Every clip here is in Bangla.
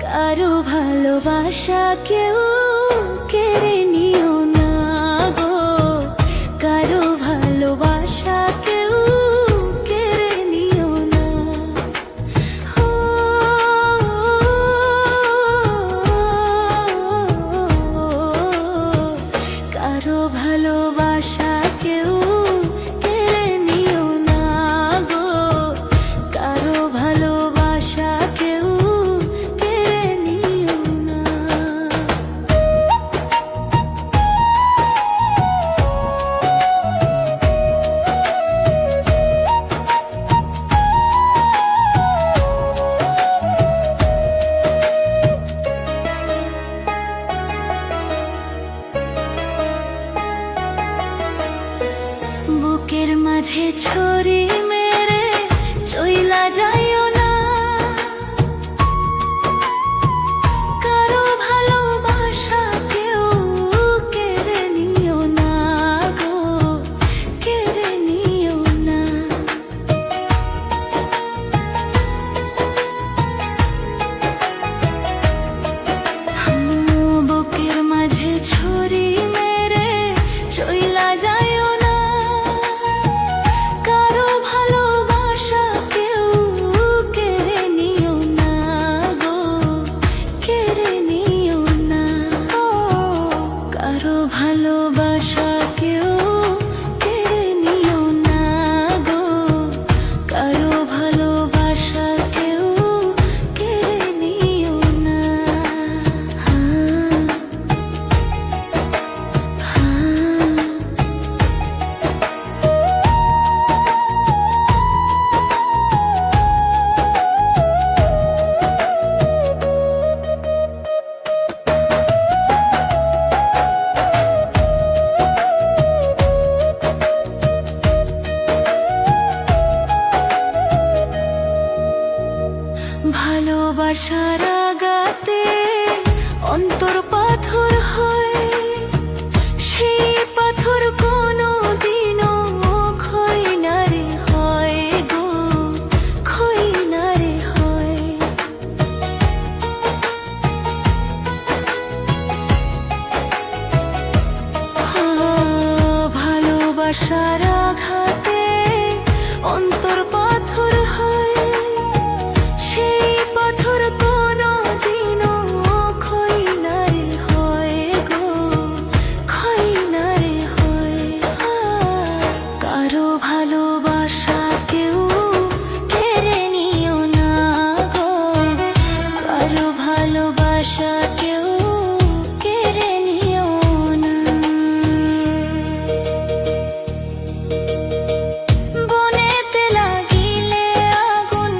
কারো ভালোবাসা কেউ কেড়ে নিও না গো, কারো ভালোবাসা কেউ কেড়ে নিও না। ও কারো ভালোবাসা কেউ কেড়ে নিও না গো, কারো ভালোবাসা কেউ কেড়ে নিও না। বুকের মাঝে ছড়ি মেরে চইলা যাইও না, কারো ভালোবাসা কেউ কেড়ে নিও না গো, কেড়ে নিও না। বুকের মাঝে ছড়ি মেরে চইলা যাইও না, কারো ভালোবাসা কেউ কেড়ে নিও না গো, কেড়ে নিও না। কারো ভালোবাসা কেউ কেড়ে নিও না গো, কারো ভালোবাসা কেউ কেড়ে নিও না। ভালোবাসার আঘাতে অন্তর পাথর হয়, সেই পাথর কোনো দিনও ক্ষয় না রে হয় গো, ক্ষয় না রে হয়। ভালোবাসার আঘাতে অন্তর পাথর হয়, সেই পাথর কোনো দিনও ক্ষয় না রে হয় গো, ক্ষয় না রে হয়। কারো ভালোবাসা কেউ কেড়ে নিও না গো, কারো ভালোবাসা কেউ কেড়ে নিও না। বনেতে লাগিলে আগুন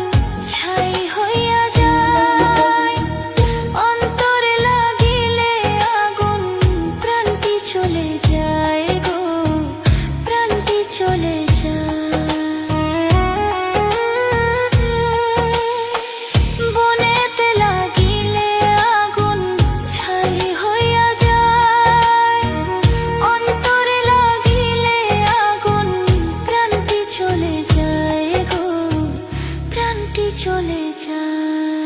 ছাই হইয়া যায়, অন্তরে লাগিলে আগুন প্রাণটি চলে যায় গো, প্রাণটি চলে যায়। বনেতে লাগিলে আগুন ছাই হইয়া যায়, অন্তরে লাগিলে আগুন প্রাণটি চলে যায় গো, প্রাণটি চলে যায়।